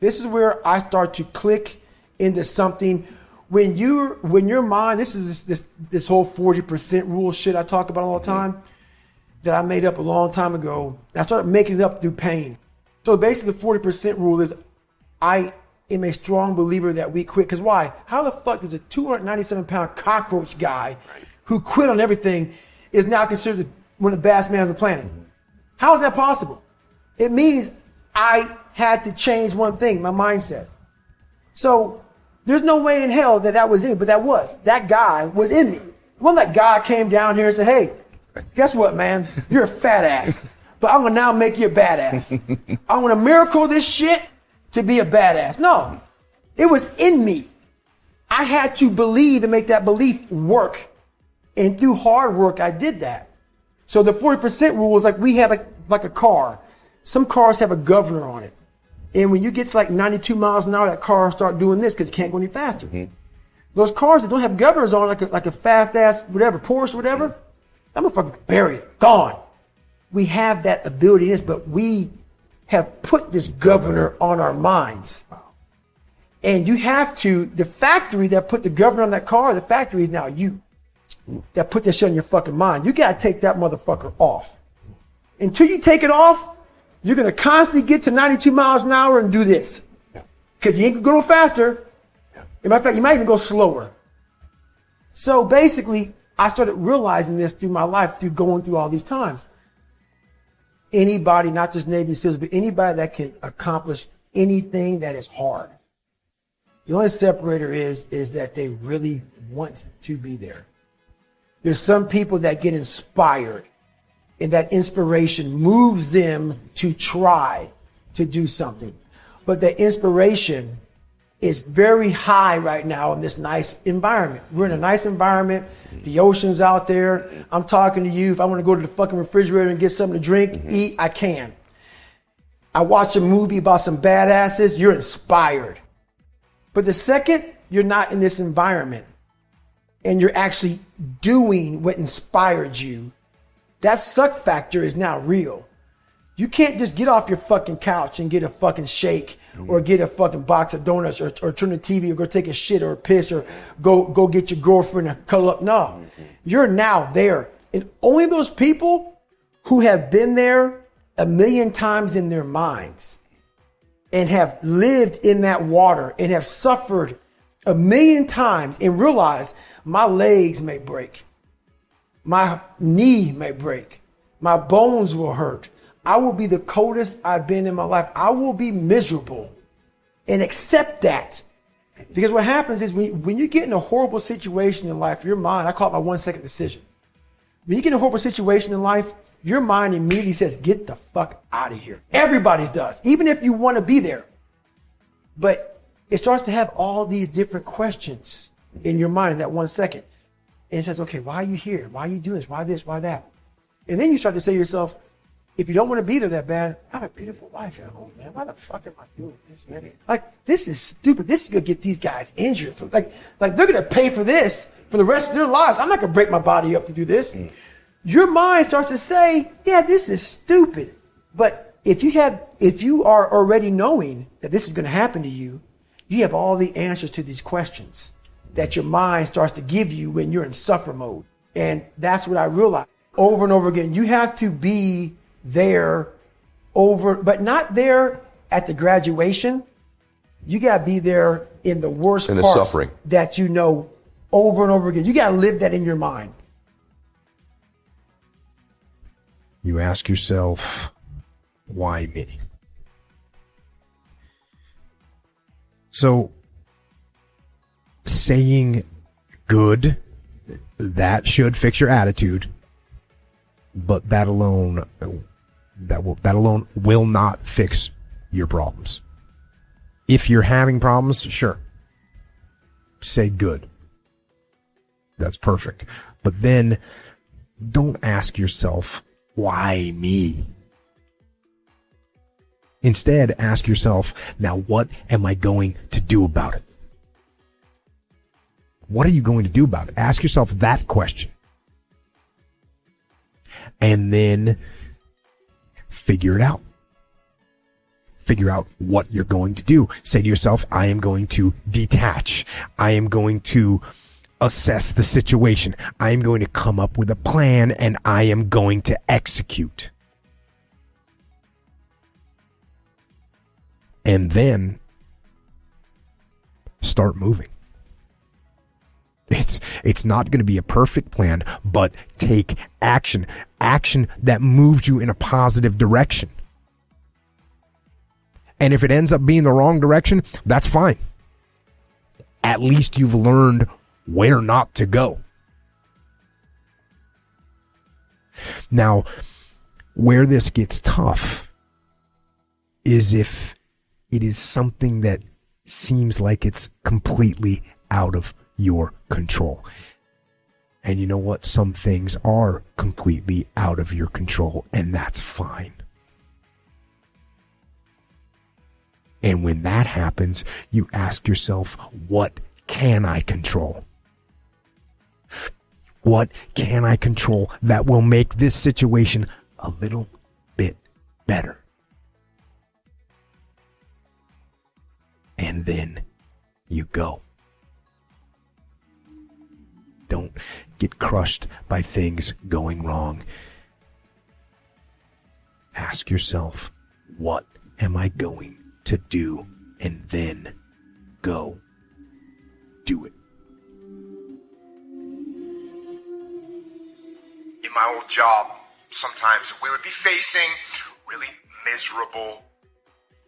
This is where I start to click into something. When your mind, this is this whole 40% rule shit I talk about all the time that I made up a long time ago. I started making it up through pain. So basically the 40% rule is I am a strong believer that we quit. Because why? How the fuck does a 297-pound cockroach guy who quit on everything is now considered one of the baddest men on the planet? How is that possible? It means I had to change one thing, my mindset. So there's no way in hell that was in me, but that guy was in me. When that guy came down here and said, hey, guess what, man? You're a fat ass, but I'm going to now make you a badass. I'm going to miracle this shit to be a badass. No, it was in me. I had to believe and make that belief work. And through hard work, I did that. So the 40% rule is like we have like a car. Some cars have a governor on it. And when you get to like 92 miles an hour, that car start doing this because it can't go any faster. Mm-hmm. Those cars that don't have governors on, like a fast ass, whatever, Porsche, whatever, that motherfucker buried, gone. We have that ability in us, but we have put this governor on our minds. And you have to, the factory that put the governor on that car, the factory is now you that put that shit in your fucking mind. You got to take that motherfucker off. Until you take it off, you're going to constantly get to 92 miles an hour and do this. Because you ain't going to go no faster. As a matter of fact, you might even go slower. So basically, I started realizing this through my life, through going through all these times. Anybody, not just Navy SEALs, but anybody that can accomplish anything that is hard. The only separator is that they really want to be there. There's some people that get inspired, and that inspiration moves them to try to do something. But the inspiration is very high right now in this nice environment. We're in a nice environment. The ocean's out there. I'm talking to you. If I want to go to the fucking refrigerator and get something to drink, eat, I can. I watch a movie about some badasses, you're inspired. But the second you're not in this environment and you're actually doing what inspired you, that suck factor is now real. You can't just get off your fucking couch and get a fucking shake or get a fucking box of donuts or turn the TV or go take a shit or a piss or go get your girlfriend and cuddle up. No, you're now there. And only those people who have been there a million times in their minds and have lived in that water and have suffered a million times and realize my legs may break. My knee may break. My bones will hurt. I will be the coldest I've been in my life. I will be miserable and accept that. Because what happens is when you get in a horrible situation in life, your mind, I call it my 1 second decision. When you get in a horrible situation in life, your mind immediately says, get the fuck out of here. Everybody's does, even if you want to be there. But it starts to have all these different questions in your mind in that 1 second. And it says, okay, why are you here? Why are you doing this? Why this? Why that? And then you start to say to yourself, if you don't want to be there that bad, I have a beautiful life at home, man. Why the fuck am I doing this, man? Like, this is stupid. This is going to get these guys injured. Like they're going to pay for this for the rest of their lives. I'm not going to break my body up to do this. Your mind starts to say, yeah, this is stupid. But if you are already knowing that this is going to happen to you, you have all the answers to these questions that your mind starts to give you when you're in suffer mode. And that's what I realized over and over again. You have to be there but not there at the graduation. You got to be there in the worst parts suffering that you know over and over again. You got to live that in your mind. You ask yourself, why me? So saying good, that should fix your attitude, but that alone will not fix your problems. If you're having problems, sure, say good. That's perfect. But then don't ask yourself, why me? Instead, ask yourself, now what am I going to do about it? What are you going to do about it? Ask yourself that question. And then figure it out. Figure out what you're going to do. Say to yourself, I am going to detach. I am going to assess the situation. I am going to come up with a plan, and I am going to execute. And then start moving. It's not going to be a perfect plan, but take action. Action that moves you in a positive direction. And if it ends up being the wrong direction, that's fine. At least you've learned where not to go. Now, where this gets tough is if it is something that seems like it's completely out of your control. And you know what? Some things are completely out of your control, and that's fine. And when that happens, you ask yourself, what can I control? What can I control that will make this situation a little bit better? And then you go. Don't get crushed by things going wrong. Ask yourself, what am I going to do? And then go do it. In my old job, sometimes we would be facing really miserable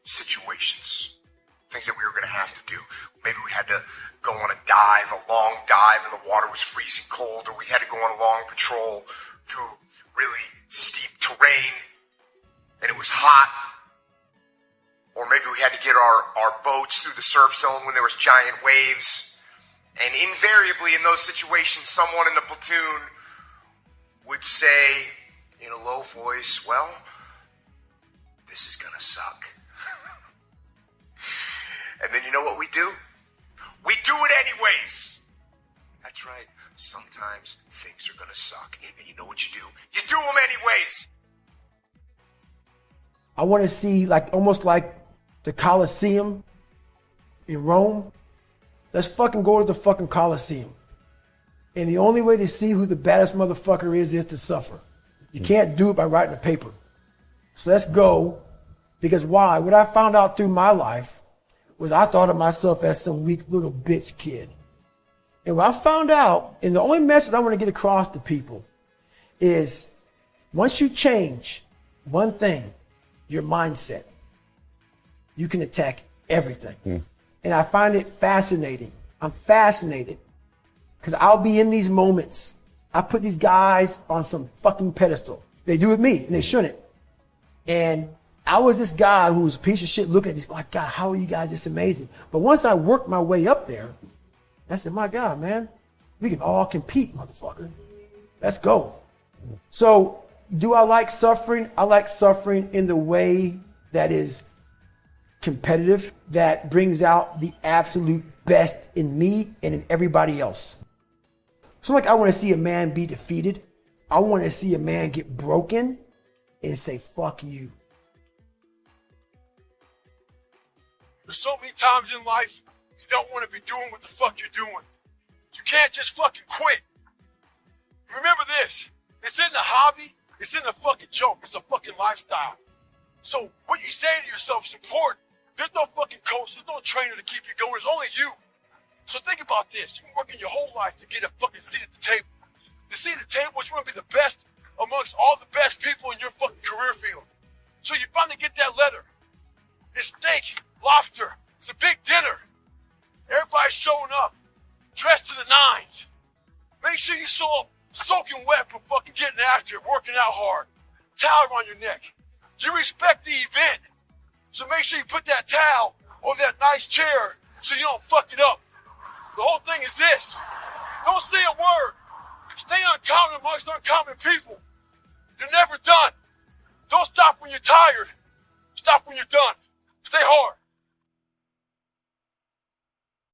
situations. Things that we were going to have to do. Maybe we had to go on a dive, a long dive, and the water was freezing cold, or we had to go on a long patrol through really steep terrain, and it was hot. Or maybe we had to get our boats through the surf zone when there was giant waves. And invariably in those situations, someone in the platoon would say in a low voice, well, this is going to suck. And then you know what we do? We do it anyways. That's right. Sometimes things are going to suck. And you know what you do? You do them anyways. I want to see almost like the Colosseum in Rome. Let's fucking go to the fucking Colosseum. And the only way to see who the baddest motherfucker is to suffer. You can't do it by writing a paper. So let's go. Because why? What I found out through my life was I thought of myself as some weak little bitch kid. And what I found out, and the only message I want to get across to people is once you change one thing, your mindset, you can attack everything. And I find it fascinating. I'm fascinated because I'll be in these moments. I put these guys on some fucking pedestal. They do with me and they shouldn't. And I was this guy who was a piece of shit looking at this, my God, how are you guys this amazing? But once I worked my way up there, I said, my God, man, we can all compete, motherfucker. Let's go. So do I like suffering? I like suffering in the way that is competitive, that brings out the absolute best in me and in everybody else. So I want to see a man be defeated. I want to see a man get broken and say, fuck you. There's so many times in life you don't want to be doing what the fuck you're doing. You can't just fucking quit. Remember this. It's in the hobby. It's in the fucking joke. It's a fucking lifestyle. So what you say to yourself is important. There's no fucking coach. There's no trainer to keep you going. There's only you. So think about this. You've been working your whole life to get a fucking seat at the table. The seat at the table is you want to be the best amongst all the best people in your fucking career field. So you finally get that letter. It's steak, lobster. It's a big dinner. Everybody's showing up, dressed to the nines. Make sure you show up soaking wet from fucking getting after it, working out hard. Towel around your neck. You respect the event. So make sure you put that towel over that nice chair so you don't fuck it up. The whole thing is this. Don't say a word. Stay uncommon amongst uncommon people. You're never done. Don't stop when you're tired. Stop when you're done. Stay hard.